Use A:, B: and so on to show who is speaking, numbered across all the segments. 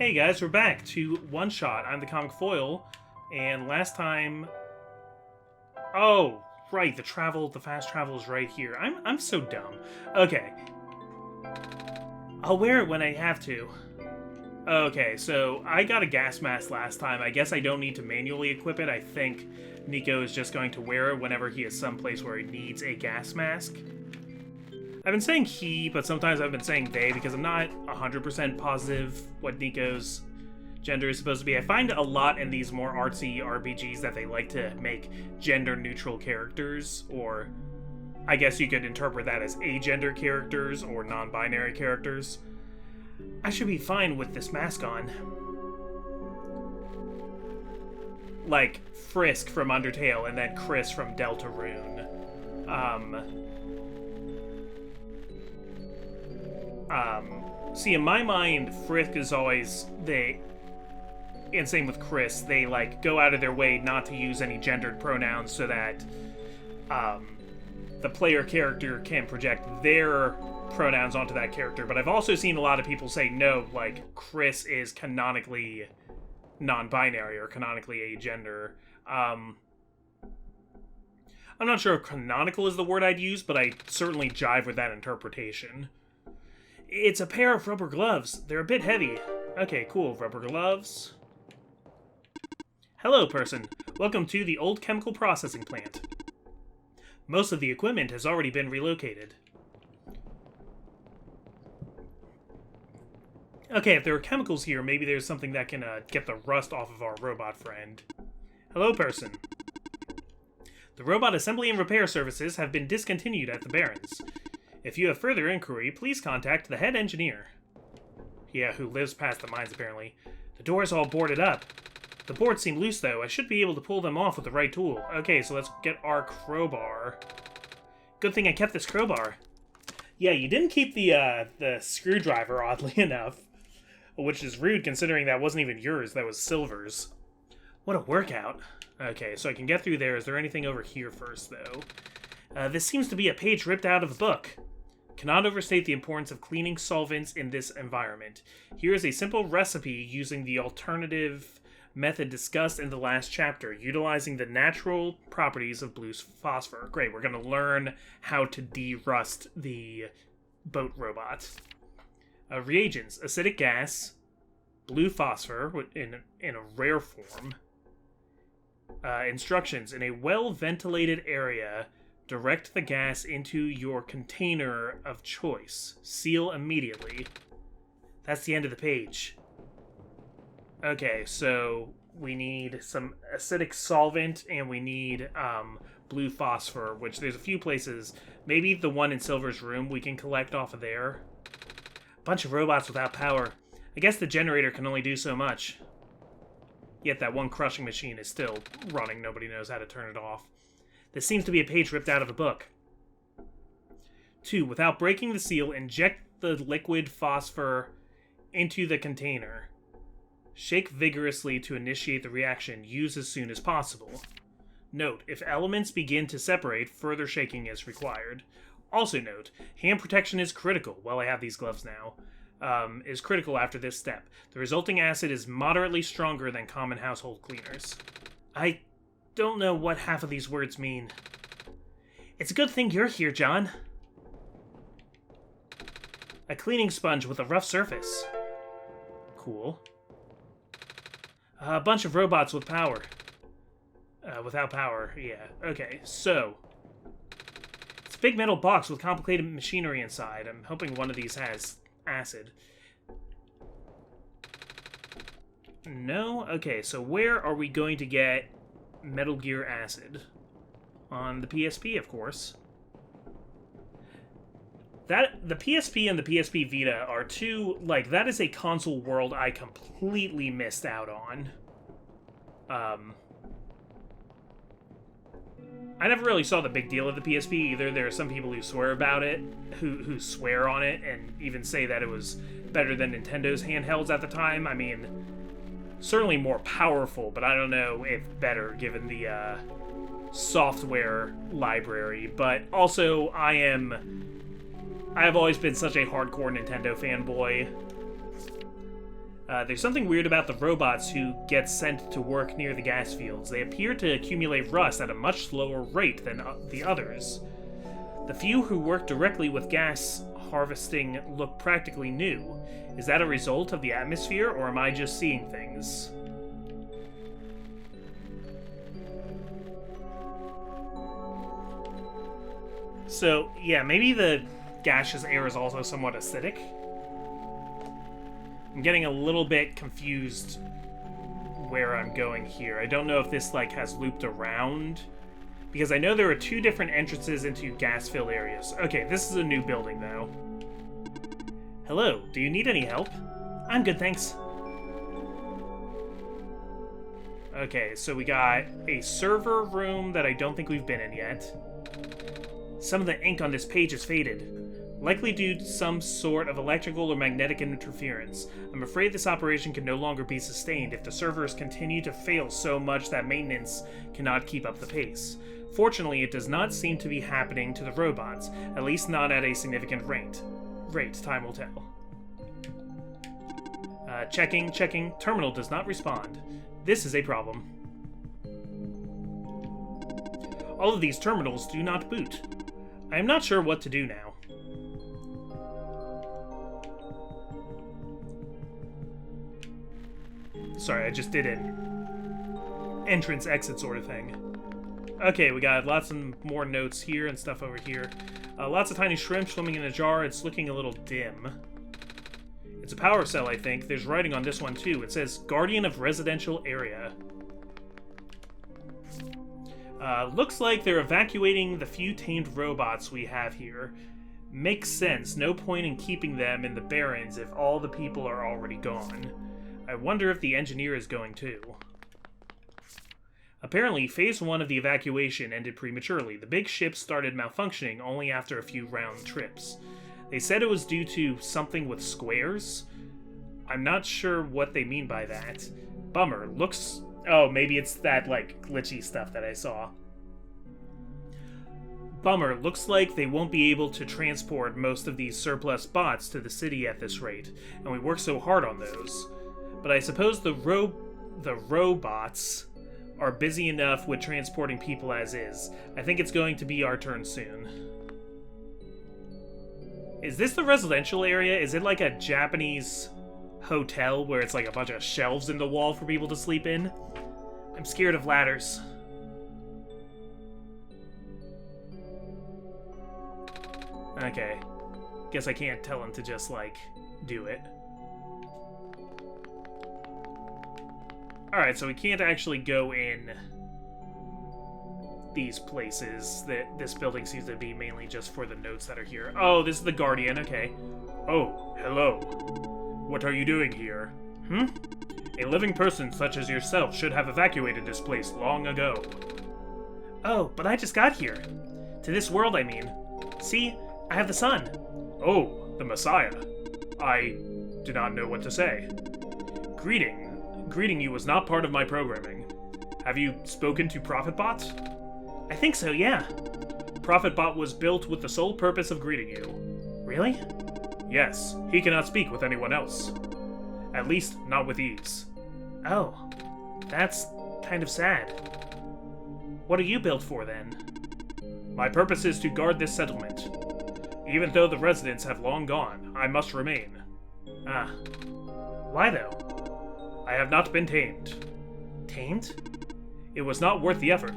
A: Hey guys, we're back to OneShot. I'm the Comic Foil, and last time... Oh, right, the fast travel is right here. I'm so dumb. Okay. I'll wear it when I have to. Okay, so I got a gas mask last time. I guess I don't need to manually equip it. I think Nico is just going to wear it whenever he is someplace where he needs a gas mask. I've been saying he, but sometimes I've been saying they because I'm not 100% positive what Nico's gender is supposed to be. I find a lot in these more artsy RPGs that they like to make gender-neutral characters, or I guess you could interpret that as agender characters or non-binary characters. I should be fine with this mask on. Like Frisk from Undertale and then Chris from Deltarune. See, in my mind, Frisk is always, and same with Chris, they, like, go out of their way not to use any gendered pronouns so that, the player character can project their pronouns onto that character. But I've also seen a lot of people say, no, like, Chris is canonically non-binary or canonically agender. I'm not sure if canonical is the word I'd use, but I certainly jive with that interpretation. It's a pair of rubber gloves. They're a bit heavy. Okay, cool. Rubber gloves. Hello, person. Welcome to the old chemical processing plant. Most of the equipment has already been relocated. Okay, if there are chemicals here, maybe there's something that can get the rust off of our robot friend. Hello, person. The robot assembly and repair services have been discontinued at the Barrens. If you have further inquiry, please contact the head engineer. Yeah, who lives past the mines, apparently. The door's all boarded up. The boards seem loose, though. I should be able to pull them off with the right tool. Okay, so let's get our crowbar. Good thing I kept this crowbar. Yeah, you didn't keep the screwdriver, oddly enough. Which is rude, considering that wasn't even yours. That was Silver's. What a workout. Okay, so I can get through there. Is there anything over here first, though? This seems to be a page ripped out of a book. Cannot overstate the importance of cleaning solvents in this environment. Here is a simple recipe using the alternative method discussed in the last chapter, utilizing the natural properties of blue phosphor. Great, we're going to learn how to de-rust the boat robot. Reagents, acidic gas, blue phosphor in a rare form. Instructions, in a well-ventilated area, direct the gas into your container of choice. Seal immediately. That's the end of the page. Okay, so we need some acidic solvent, and we need blue phosphor, which there's a few places. Maybe the one in Silver's room we can collect off of there. Bunch of robots without power. I guess the generator can only do so much. Yet that one crushing machine is still running. Nobody knows how to turn it off. This seems to be a page ripped out of a book. 2. Without breaking the seal, inject the liquid phosphor into the container. Shake vigorously to initiate the reaction. Use as soon as possible. Note, if elements begin to separate, further shaking is required. Also note, hand protection is critical. Well, I have these gloves now. Is critical after this step. The resulting acid is moderately stronger than common household cleaners. I don't know what half of these words mean. It's a good thing you're here, John. A cleaning sponge with a rough surface. Cool. A bunch of robots with power. Without power, yeah. Okay, so. It's a big metal box with complicated machinery inside. I'm hoping one of these has acid. No? Okay, so where are we going to get Metal Gear Acid? On the PSP, of course. The PSP and the PSP Vita are two, like, that is a console world I completely missed out on. I never really saw the big deal of the PSP either. There are some people who swear about it, who swear on it, and even say that it was better than Nintendo's handhelds at the time. I mean, certainly more powerful, but I don't know if better, given the software library. But also, I have always been such a hardcore Nintendo fanboy. There's something weird about the robots who get sent to work near the gas fields. They appear to accumulate rust at a much slower rate than the others. The few who work directly with gas harvesting look practically new. Is that a result of the atmosphere, or am I just seeing things? So, yeah, maybe the gaseous air is also somewhat acidic. I'm getting a little bit confused where I'm going here. I don't know if this, like, has looped around, because I know there are 2 different entrances into gas-filled areas. Okay, this is a new building, though. Hello, do you need any help? I'm good, thanks. Okay, so we got a server room that I don't think we've been in yet. Some of the ink on this page is faded. Likely due to some sort of electrical or magnetic interference. I'm afraid this operation can no longer be sustained if the servers continue to fail so much that maintenance cannot keep up the pace. Fortunately, it does not seem to be happening to the robots, at least not at a significant rate. Time will tell. Checking. Terminal does not respond. This is a problem. All of these terminals do not boot. I am not sure what to do now. Sorry, I just did an entrance-exit sort of thing. Okay, we got lots of more notes here and stuff over here. Lots of tiny shrimp swimming in a jar. It's looking a little dim. It's a power cell, I think. There's writing on this one, too. It says, Guardian of Residential Area. Looks like they're evacuating the few tamed robots we have here. Makes sense. No point in keeping them in the Barrens if all the people are already gone. I wonder if the engineer is going too. Apparently, Phase 1 of the evacuation ended prematurely. The big ship started malfunctioning only after a few round trips. They said it was due to something with squares. I'm not sure what they mean by that. Bummer. Looks... Oh, maybe it's that, like, glitchy stuff that I saw. Bummer. Looks like they won't be able to transport most of these surplus bots to the city at this rate, and we worked so hard on those. But I suppose the robots are busy enough with transporting people as is. I think it's going to be our turn soon. Is this the residential area? Is it like a Japanese hotel where it's like a bunch of shelves in the wall for people to sleep in? I'm scared of ladders. Okay. Guess I can't tell him to just, like, do it. Alright, so we can't actually go in these places. This building seems to be mainly just for the notes that are here. Oh, this is the Guardian, okay. Oh, hello. What are you doing here? A living person such as yourself should have evacuated this place long ago. Oh, but I just got here. To this world, I mean. See, I have the sun. Oh, the Messiah. I do not know what to say. Greeting you was not part of my programming. Have you spoken to ProfitBot? I think so, yeah. ProfitBot was built with the sole purpose of greeting you. Really? Yes, he cannot speak with anyone else. At least, not with ease. Oh, that's kind of sad. What are you built for, then? My purpose is to guard this settlement. Even though the residents have long gone, I must remain. Ah. Why, though? I have not been tamed. Tamed? It was not worth the effort.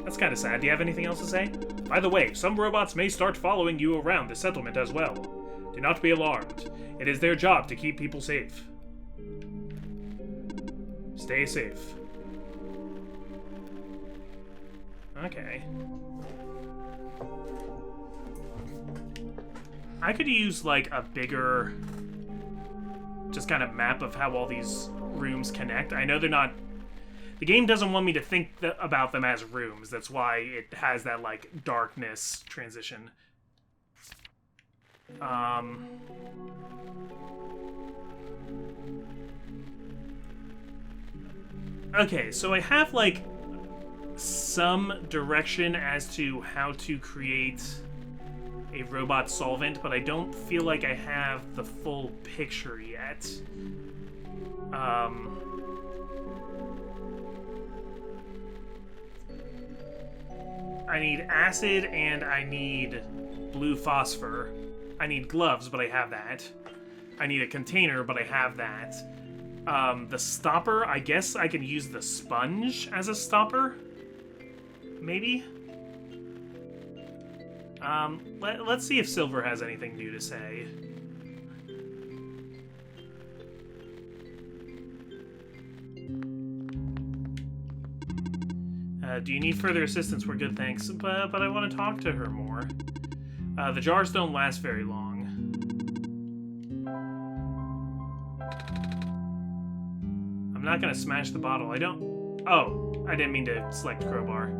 A: That's kind of sad. Do you have anything else to say? By the way, some robots may start following you around the settlement as well. Do not be alarmed. It is their job to keep people safe. Stay safe. Okay. I could use, like, a bigger... just kind of map of how all these rooms connect. I know they're not... The game doesn't want me to think about them as rooms. That's why it has that, like, darkness transition. Okay, so I have, like, some direction as to how to create a robot solvent, but I don't feel like I have the full picture yet. I need acid and I need blue phosphor. I need gloves, but I have that. I need a container, but I have that. The stopper, I guess I can use the sponge as a stopper? Maybe? Let's see if Silver has anything new to say. Do you need further assistance? We're good, thanks. But I want to talk to her more. The jars don't last very long. I'm not gonna smash the bottle. I don't... Oh, I didn't mean to select crowbar.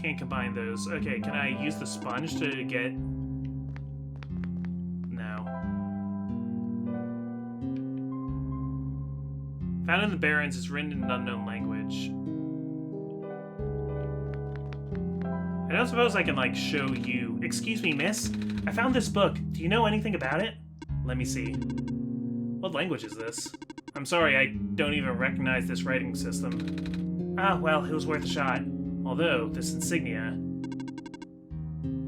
A: Can't combine those. Okay, can I use the sponge to get... No. Found in the Barrens is written in an unknown language. I don't suppose I can, like, show you... Excuse me, miss? I found this book. Do you know anything about it? Let me see. What language is this? I'm sorry, I don't even recognize this writing system. Ah, well, it was worth a shot. Although, this insignia...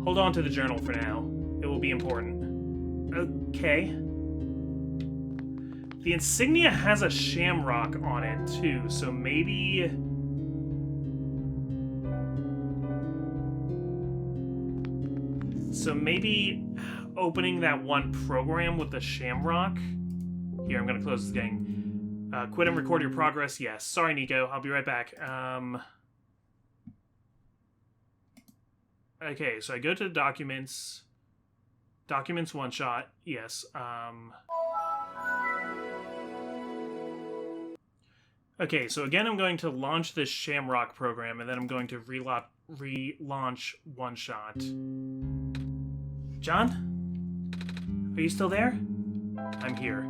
A: Hold on to the journal for now. It will be important. Okay. The insignia has a shamrock on it, too, so maybe... So maybe opening that one program with the shamrock... Here, I'm gonna close this game. Quit and record your progress. Yes. Sorry, Nico. I'll be right back. Okay, so I go to the documents. Documents OneShot. Yes. Okay, so again, I'm going to launch this Shamrock program, and then I'm going to relaunch OneShot. John? Are you still there? I'm here.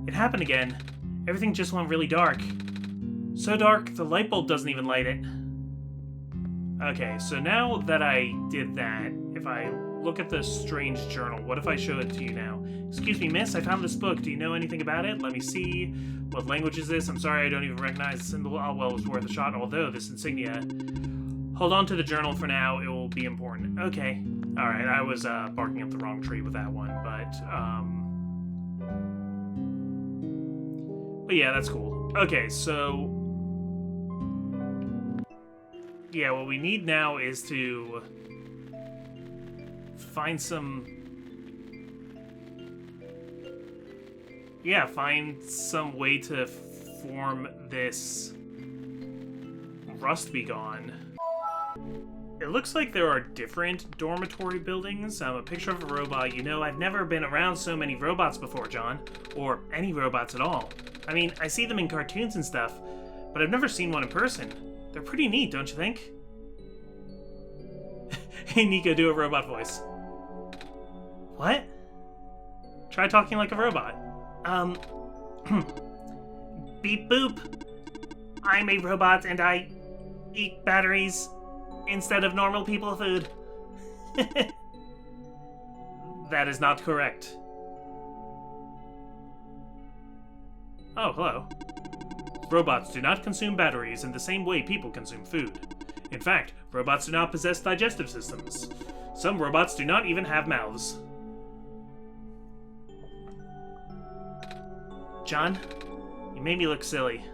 A: It happened again. Everything just went really dark. So dark, the light bulb doesn't even light it. Okay, so now that I did that, if I look at the strange journal, what if I show it to you now? Excuse me, miss, I found this book. Do you know anything about it? Let me see. What language is this? I'm sorry, I don't even recognize the symbol. Oh, well, it was worth a shot, although this insignia... Hold on to the journal for now. It will be important. Okay. Alright, I was barking up the wrong tree with that one, but yeah, that's cool. Okay, so... Yeah, what we need now is to find some... Yeah, find some way to form this Rust Be Gone. It looks like there are different dormitory buildings. A picture of a robot. You know, I've never been around so many robots before, John. Or any robots at all. I mean, I see them in cartoons and stuff, but I've never seen one in person. They're pretty neat, don't you think? Hey, Nico, do a robot voice. What? Try talking like a robot. Beep boop. I'm a robot and I eat batteries instead of normal people food. That is not correct. Oh, hello. Robots do not consume batteries in the same way people consume food. In fact, robots do not possess digestive systems. Some robots do not even have mouths. John, you made me look silly.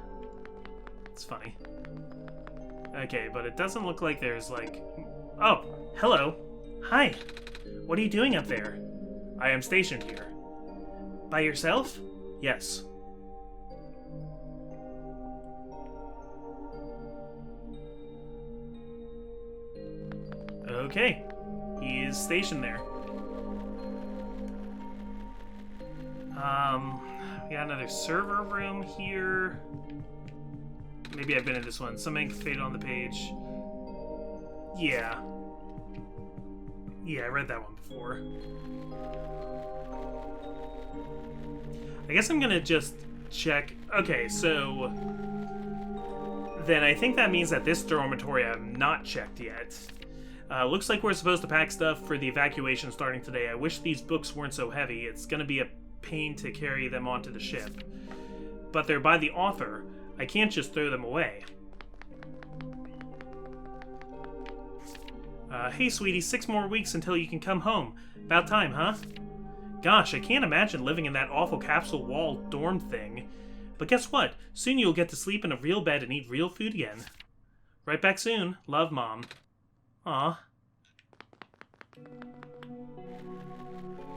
A: It's funny. Okay, but it doesn't look like there's, like... Oh, hello. Hi. What are you doing up there? I am stationed here. By yourself? Yes. Okay. He is stationed there. We got another server room here. Maybe I've been in this one. Something faded on the page. Yeah. Yeah, I read that one before. I guess I'm gonna just check. Okay, so then I think that means that this dormitory I have not checked yet. Looks like we're supposed to pack stuff for the evacuation starting today. I wish these books weren't so heavy. It's gonna be a pain to carry them onto the ship. But they're by the author. I can't just throw them away. Hey, sweetie, 6 more weeks until you can come home. About time, huh? Gosh, I can't imagine living in that awful capsule wall dorm thing. But guess what? Soon you'll get to sleep in a real bed and eat real food again. Right back soon. Love, Mom. Aw.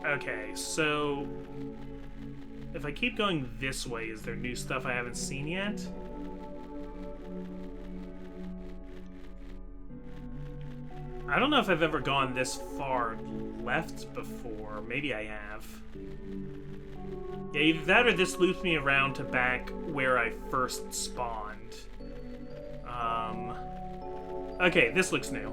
A: Okay, so... if I keep going this way, is there new stuff I haven't seen yet? I don't know if I've ever gone this far left before. Maybe I have. Yeah, either that or this loops me around to back where I first spawned. Okay, this looks new.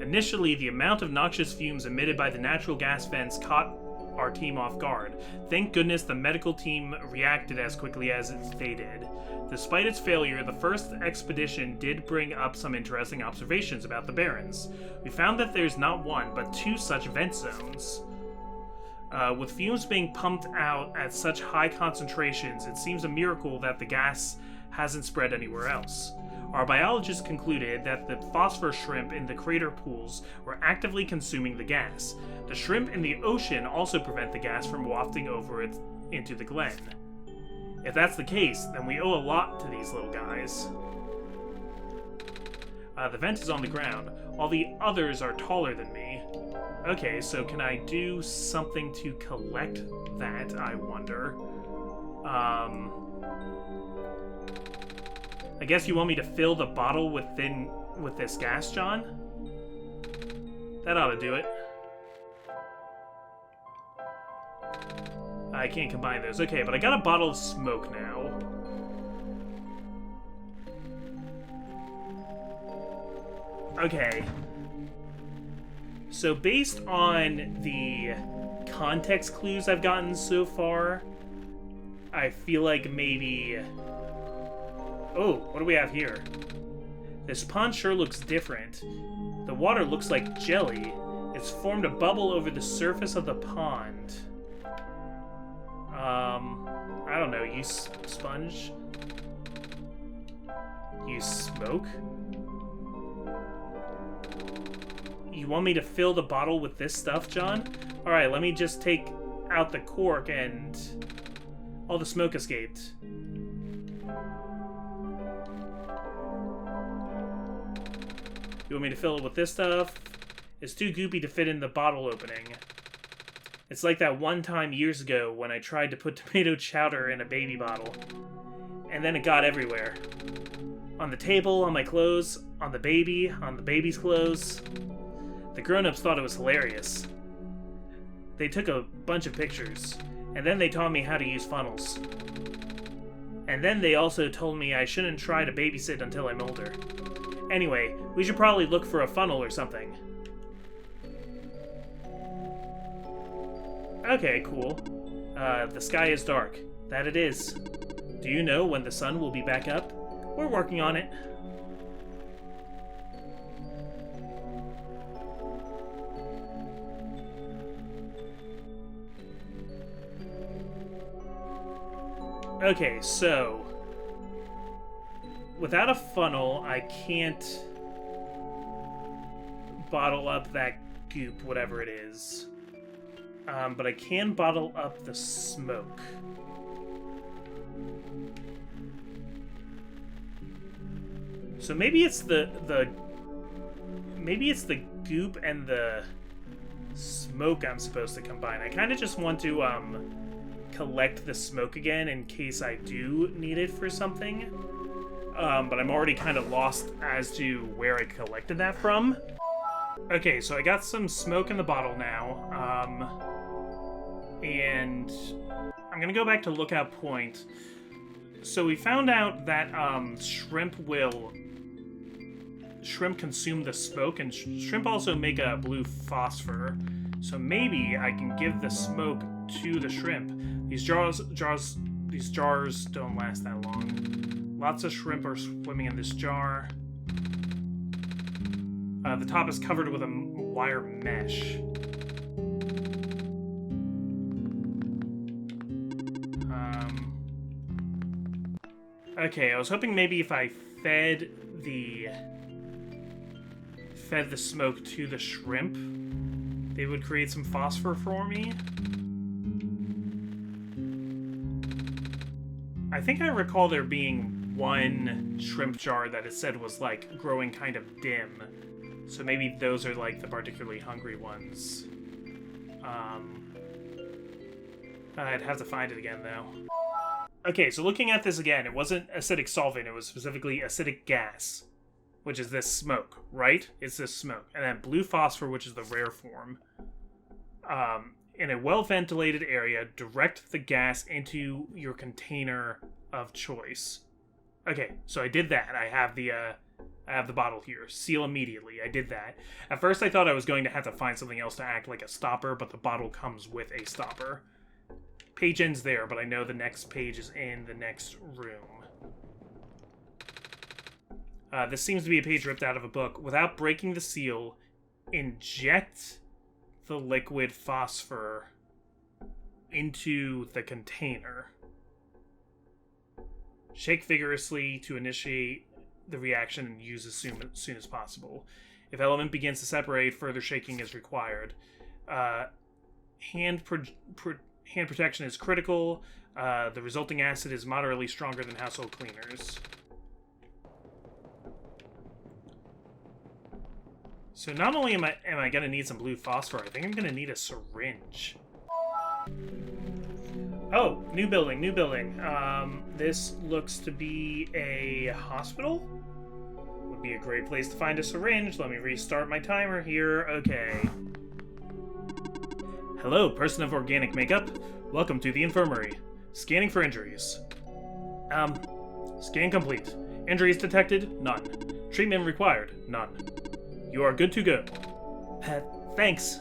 A: Initially, the amount of noxious fumes emitted by the natural gas vents caught our team off guard. Thank goodness the medical team reacted as quickly as they did. Despite its failure, the first expedition did bring up some interesting observations about the Barrens. We found that there's not one, but 2 such vent zones. With fumes being pumped out at such high concentrations, it seems a miracle that the gas hasn't spread anywhere else. Our biologists concluded that the phosphor shrimp in the crater pools were actively consuming the gas. The shrimp in the ocean also prevent the gas from wafting over it into the glen. If that's the case, then we owe a lot to these little guys. The vent is on the ground. All the others are taller than me. Okay, so can I do something to collect that, I wonder? I guess you want me to fill the bottle with this gas, John? That ought to do it. I can't combine those. Okay, but I got a bottle of smoke now. Okay. So based on the context clues I've gotten so far, I feel like maybe... oh, what do we have here? This pond sure looks different. The water looks like jelly. It's formed a bubble over the surface of the pond. I don't know, you sponge? You smoke? You want me to fill the bottle with this stuff, John? Alright, let me just take out the cork and... all the smoke escaped. You want me to fill it with this stuff? It's too goopy to fit in the bottle opening. It's like that one time years ago when I tried to put tomato chowder in a baby bottle. And then it got everywhere. On the table, on my clothes, on the baby's clothes. The grown-ups thought it was hilarious. They took a bunch of pictures, and then they taught me how to use funnels. And then they also told me I shouldn't try to babysit until I'm older. Anyway, we should probably look for a funnel or something. Okay, cool. The sky is dark. That it is. Do you know when the sun will be back up? We're working on it. Okay, so... without a funnel, I can't bottle up that goop, whatever it is. But I can bottle up the smoke. So maybe it's maybe it's the goop and the smoke I'm supposed to combine. I kind of just want to collect the smoke again in case I do need it for something. But I'm already kind of lost as to where I collected that from. Okay, so I got some smoke in the bottle now. And I'm gonna go back to Lookout Point. So we found out that shrimp consume the smoke, and shrimp also make a blue phosphor. So maybe I can give the smoke to the shrimp. These jars don't last that long. Lots of shrimp are swimming in this jar. The top is covered with a wire mesh. Okay, I was hoping maybe if I fed the smoke to the shrimp, they would create some phosphor for me. I think I recall there being one shrimp jar that it said was, like, growing kind of dim. So maybe those are, like, the particularly hungry ones. I'd have to find it again, though. Okay, so looking at this again, it wasn't acidic solvent, it was specifically acidic gas, which is this smoke, right? It's this smoke. And then blue phosphor, which is the rare form. In a well-ventilated area, direct the gas into your container of choice. Okay, so I did that. I have the bottle here. Seal immediately. I did that. At first I thought I was going to have to find something else to act like a stopper, but the bottle comes with a stopper. Page ends there, but I know the next page is in the next room. This seems to be a page ripped out of a book. Without breaking the seal, inject the liquid phosphor into the container. Shake vigorously to initiate the reaction and use as soon as possible. If element begins to separate, further shaking is required. Hand protection is critical. The resulting acid is moderately stronger than household cleaners. So not only am I going to need some blue phosphor, I think I'm going to need a syringe. Oh, new building, new building. This looks to be a hospital? Would be a great place to find a syringe. Let me restart my timer here. Okay. Hello, person of organic makeup. Welcome to the infirmary. Scanning for injuries. Scan complete. Injuries detected? None. Treatment required? None. You are good to go. Thanks.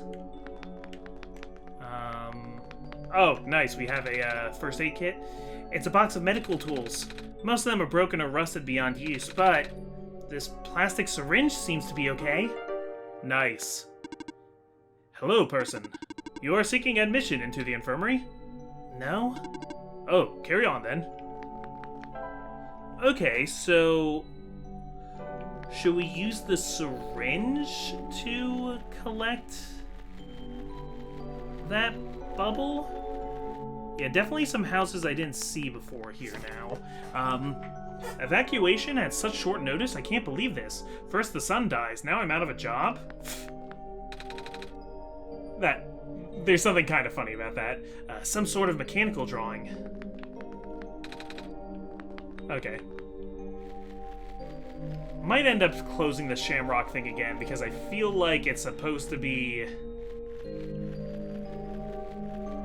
A: Oh, nice. We have a first aid kit. It's a box of medical tools. Most of them are broken or rusted beyond use, but this plastic syringe seems to be okay. Nice. Hello, person. You are seeking admission into the infirmary? No? Oh, carry on then. Okay, so should we use the syringe to collect that bubble? Yeah, definitely some houses I didn't see before here now. Evacuation at such short notice? I can't believe this. First the son dies, now I'm out of a job? There's something kind of funny about that. Some sort of mechanical drawing. Okay. Might end up closing the Shamrock thing again, because I feel like it's supposed to be...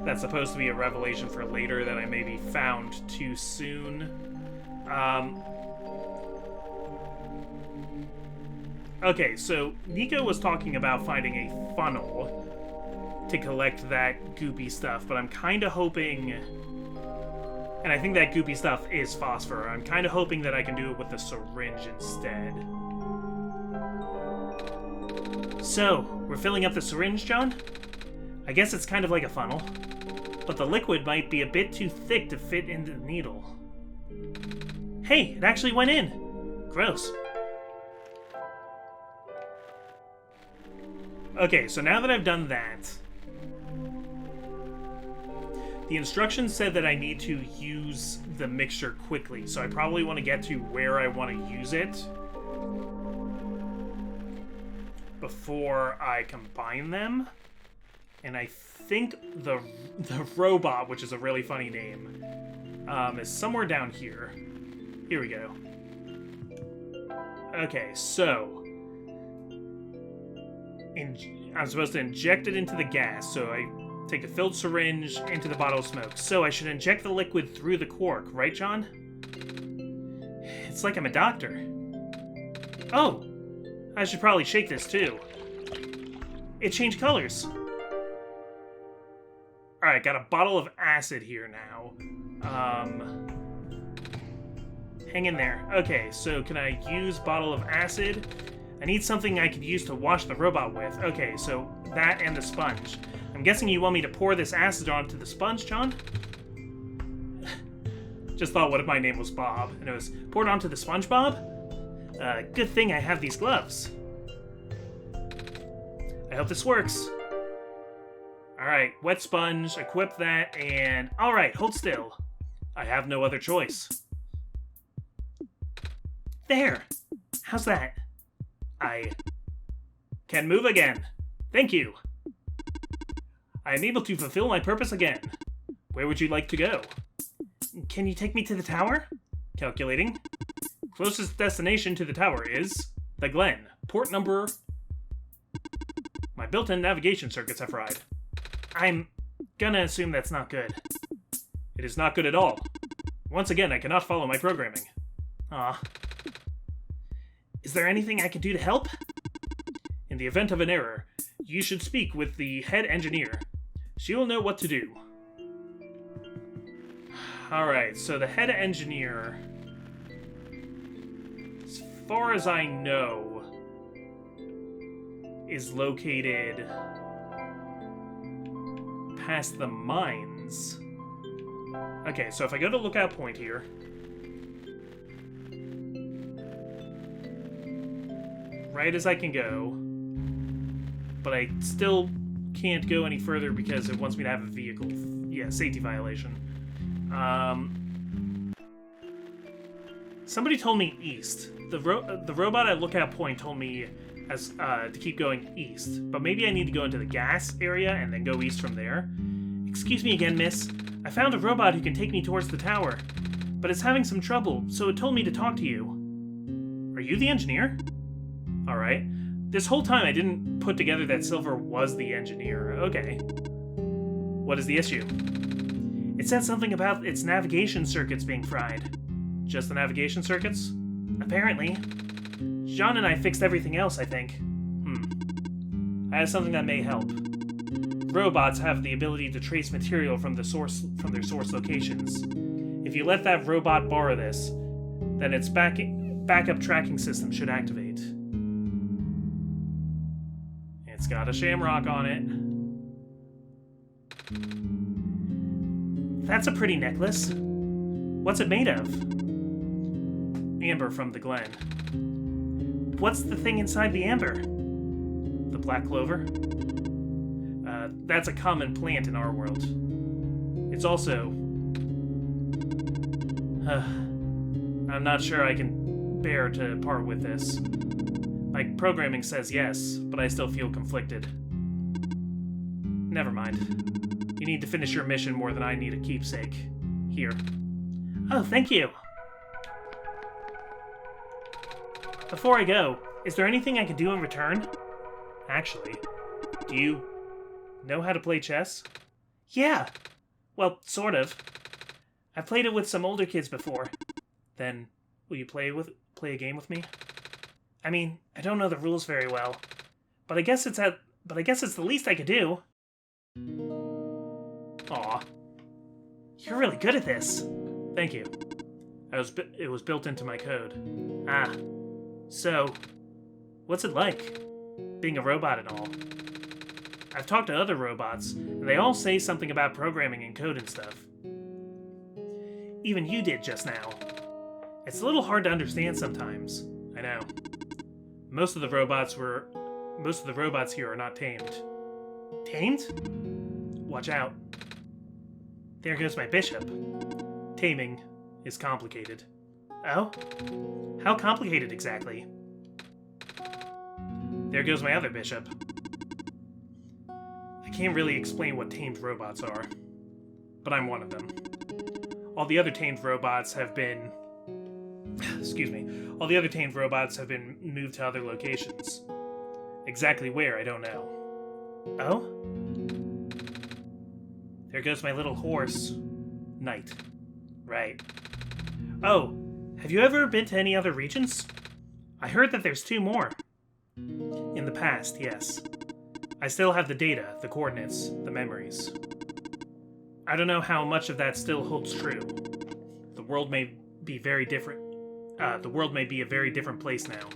A: That's supposed to be a revelation for later that I maybe found too soon. Okay, so Nico was talking about finding a funnel to collect that goopy stuff, but I'm kind of hoping, and I think that goopy stuff is phosphor, I'm kind of hoping that I can do it with the syringe instead. So, we're filling up the syringe, John? I guess it's kind of like a funnel, but the liquid might be a bit too thick to fit into the needle. Hey, it actually went in! Gross. Okay, so now that I've done that, the instructions said that I need to use the mixture quickly, so I probably want to get to where I want to use it before I combine them. And I think the robot, which is a really funny name, is somewhere down here. Here we go. Okay, so I'm supposed to inject it into the gas, so I take the filled syringe into the bottle of smoke. So I should inject the liquid through the cork, right, John? It's like I'm a doctor. Oh! I should probably shake this, too. It changed colors. Alright, got a bottle of acid here now. Hang in there. Okay, so can I use bottle of acid? I need something I could use to wash the robot with. Okay, so that and the sponge. I'm guessing you want me to pour this acid onto the sponge, John? Just thought, what if my name was Bob? And it was poured onto the sponge, Bob? Good thing I have these gloves. I hope this works. Alright, wet sponge, equip that, and... Alright, hold still. I have no other choice. There! How's that? I can move again. Thank you. I am able to fulfill my purpose again. Where would you like to go? Can you take me to the tower? Calculating. Closest destination to the tower is the Glen. Port number... My built-in navigation circuits have fried. I'm gonna assume that's not good. It is not good at all. Once again, I cannot follow my programming. Ah. Is there anything I can do to help? In the event of an error, you should speak with the head engineer. She will know what to do. Alright, so the head engineer, as far as I know, is located past the mines. Okay, so if I go to Lookout Point here, right as I can go, but I still can't go any further because it wants me to have a vehicle. Yeah, safety violation. Somebody told me east. The robot at Lookout Point told me as to keep going east, but maybe I need to go into the gas area and then go east from there. Excuse me again, miss. I found a robot who can take me towards the tower, but it's having some trouble, so it told me to talk to you. Are you the engineer? Alright. This whole time I didn't put together that Silver was the engineer. Okay. What is the issue? It said something about its navigation circuits being fried. Just the navigation circuits? Apparently. John and I fixed everything else, I think. I have something that may help. Robots have the ability to trace material from their source locations. If you let that robot borrow this, then its backup tracking system should activate. It's got a shamrock on it. That's a pretty necklace. What's it made of? Amber from the Glen. What's the thing inside the amber? The black clover? That's a common plant in our world. It's also... I'm not sure I can bear to part with this. My programming says yes, but I still feel conflicted. Never mind. You need to finish your mission more than I need a keepsake. Here. Oh, thank you! Before I go, is there anything I can do in return? Actually, do you know how to play chess? Yeah! Well, sort of. I've played it with some older kids before. Then, will you play a game with me? I mean, I don't know the rules very well, but I guess it's the least I could do. Aw. You're really good at this. Thank you. It was built into my code. Ah. So, what's it like, being a robot and all? I've talked to other robots, and they all say something about programming and code and stuff. Even you did just now. It's a little hard to understand sometimes. I know. Most of the robots here are not tamed. Tamed? Watch out. There goes my bishop. Taming is complicated. Oh? How complicated exactly? There goes my other bishop. I can't really explain what tamed robots are, but I'm one of them. All the other tamed robots have been... Excuse me. All the other tamed robots have been moved to other locations. Exactly where, I don't know. Oh? There goes my little horse. Knight. Right. Oh, have you ever been to any other regions? I heard that there's 2 more. In the past, yes. I still have the data, the coordinates, the memories. I don't know how much of that still holds true. The world may be very different. the world may be a very different place now.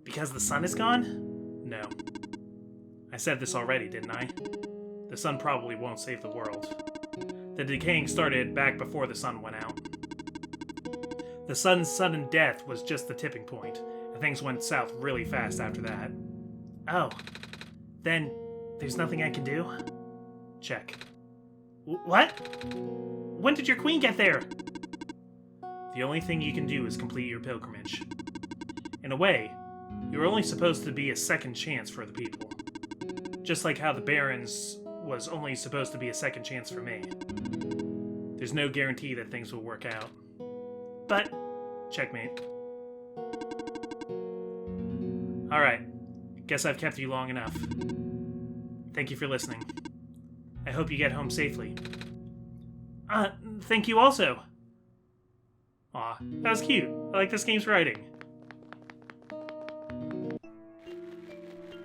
A: Because the sun is gone? No. I said this already, didn't I? The sun probably won't save the world. The decaying started back before the sun went out. The sun's sudden death was just the tipping point, and things went south really fast after that. Oh. Then, there's nothing I can do? Check. What? When did your queen get there? The only thing you can do is complete your pilgrimage. In a way, you're only supposed to be a second chance for the people. Just like how the Barrens was only supposed to be a second chance for me. There's no guarantee that things will work out. But, checkmate. Alright, guess I've kept you long enough. Thank you for listening. I hope you get home safely. Thank you also. Aw, that was cute. I like this game's writing.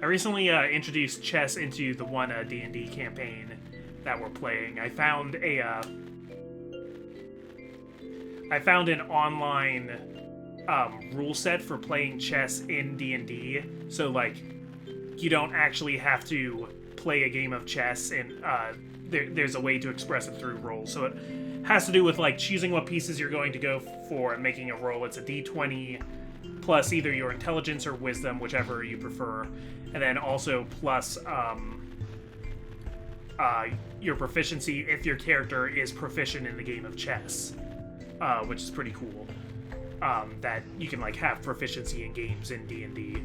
A: I recently introduced chess into the one D&D campaign that we're playing. I found an online rule set for playing chess in D&D. So like, you don't actually have to play a game of chess, and there's a way to express it through rolls. So it has to do with like choosing what pieces you're going to go for and making a roll. It's a d20 plus either your intelligence or wisdom, whichever you prefer, and then also plus your proficiency if your character is proficient in the game of chess, which is pretty cool. That you can like have proficiency in games in D&D.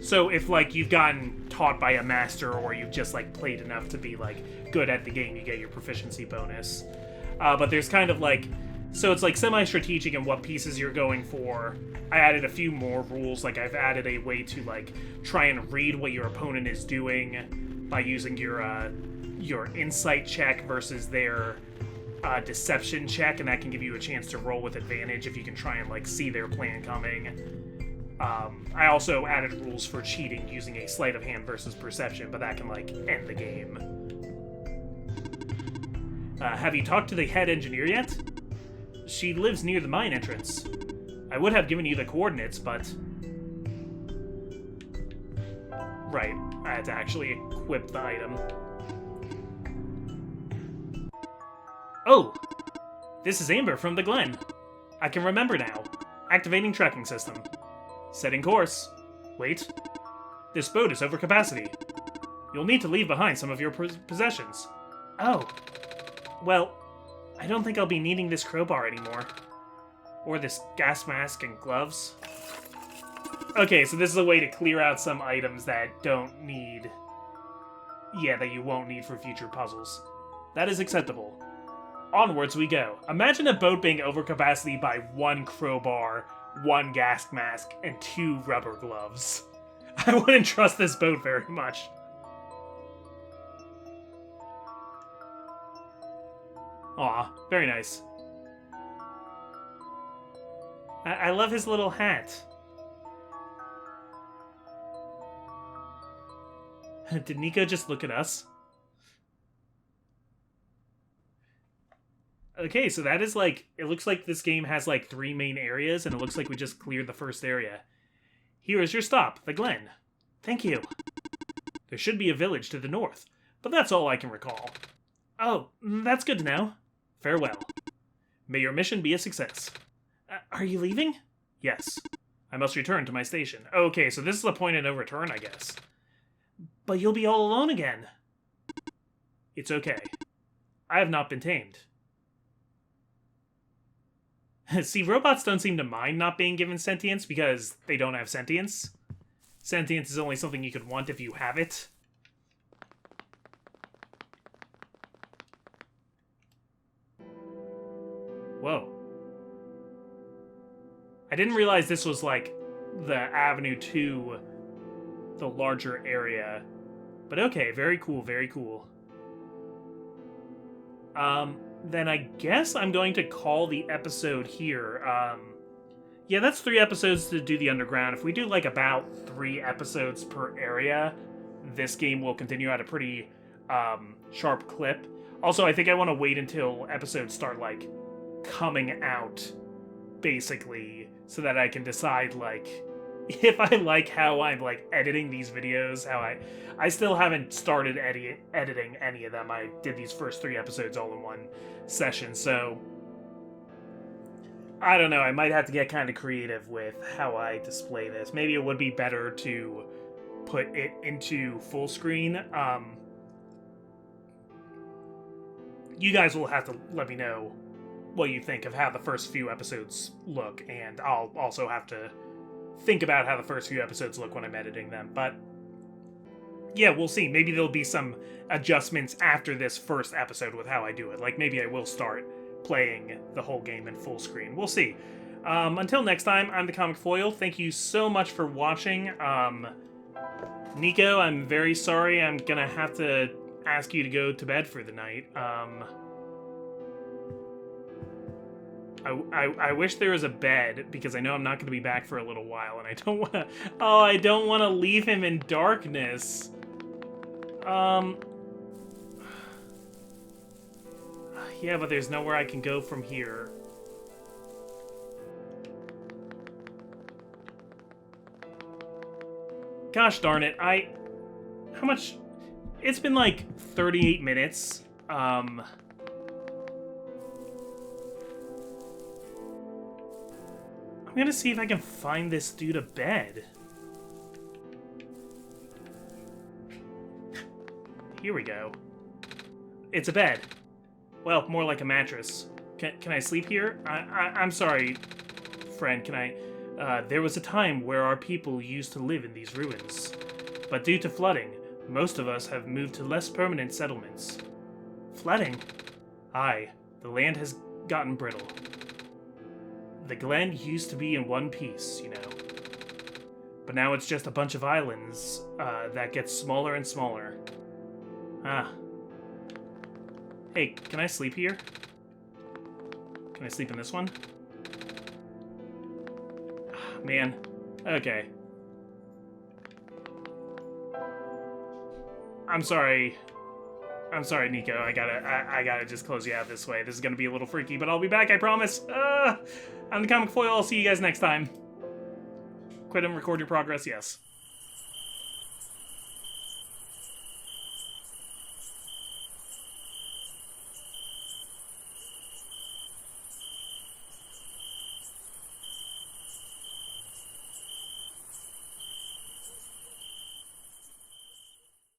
A: So if like you've gotten taught by a master, or you've just like played enough to be like good at the game, you get your proficiency bonus. But there's kind of like, so it's like semi-strategic in what pieces you're going for. I added a few more rules, like I've added a way to like try and read what your opponent is doing by using your insight check versus their deception check, and that can give you a chance to roll with advantage if you can try and like see their plan coming. I also added rules for cheating using a sleight of hand versus perception, but that can like end the game. Have you talked to the head engineer yet? She lives near the mine entrance. I would have given you the coordinates, but... Right, I had to actually equip the item. Oh! This is Amber from the Glen. I can remember now. Activating tracking system. Setting course. Wait. This boat is over capacity. You'll need to leave behind some of your possessions. Oh. Well, I don't think I'll be needing this crowbar anymore. Or this gas mask and gloves. Okay, so this is a way to clear out some items that don't need... Yeah, that you won't need for future puzzles. That is acceptable. Onwards we go. Imagine a boat being over capacity by 1 crowbar, 1 gas mask, and 2 rubber gloves. I wouldn't trust this boat very much. Aw, very nice. I love his little hat. Did Nico just look at us? Okay, so that is like... It looks like this game has like 3 main areas, and it looks like we just cleared the first area. Here is your stop, the Glen. Thank you. There should be a village to the north, but that's all I can recall. Oh, that's good to know. Farewell. May your mission be a success. Are you leaving? Yes. I must return to my station. Okay, so this is the point of no return, I guess. But you'll be all alone again. It's okay. I have not been tamed. See, robots don't seem to mind not being given sentience because they don't have sentience. Sentience is only something you could want if you have it. Whoa. I didn't realize this was like the avenue to the larger area. But okay, very cool, very cool. Then I guess I'm going to call the episode here. Yeah, that's 3 episodes to do the underground. If we do like about 3 episodes per area, this game will continue at a pretty sharp clip. Also, I think I want to wait until episodes start like coming out basically, so that I can decide, like, if I like how I'm, like, editing these videos, how I still haven't started editing any of them. I did these first 3 episodes all in one session, so I don't know, I might have to get kind of creative with how I display this. Maybe it would be better to put it into full screen. You guys will have to let me know what you think of how the first few episodes look, and I'll also have to think about how the first few episodes look when I'm editing them. But yeah, we'll see. Maybe there'll be some adjustments after this first episode with how I do it. Like, maybe I will start playing the whole game in full screen. We'll see. Until next time, I'm the Comic Foil. Thank you so much for watching. Nico, I'm very sorry. I'm gonna have to ask you to go to bed for the night. I wish there was a bed, because I know I'm not going to be back for a little while, and I don't want to... Oh, I don't want to leave him in darkness. Yeah, but there's nowhere I can go from here. Gosh darn it, how much... It's been like 38 minutes. I'm gonna see if I can find this dude a bed. Here we go. It's a bed. Well, more like a mattress. Can I sleep here? I'm sorry, friend, can I... there was a time where our people used to live in these ruins. But due to flooding, most of us have moved to less permanent settlements. Flooding? Aye, the land has gotten brittle. The Glen used to be in one piece, you know. But now it's just a bunch of islands that get smaller and smaller. Ah. Hey, can I sleep here? Can I sleep in this one? Ah, man. Okay. I'm sorry. I'm sorry, Nico. I gotta just close you out this way. This is gonna be a little freaky, but I'll be back, I promise. I'm the Comic Foil. I'll see you guys next time. Quit and record your progress, yes.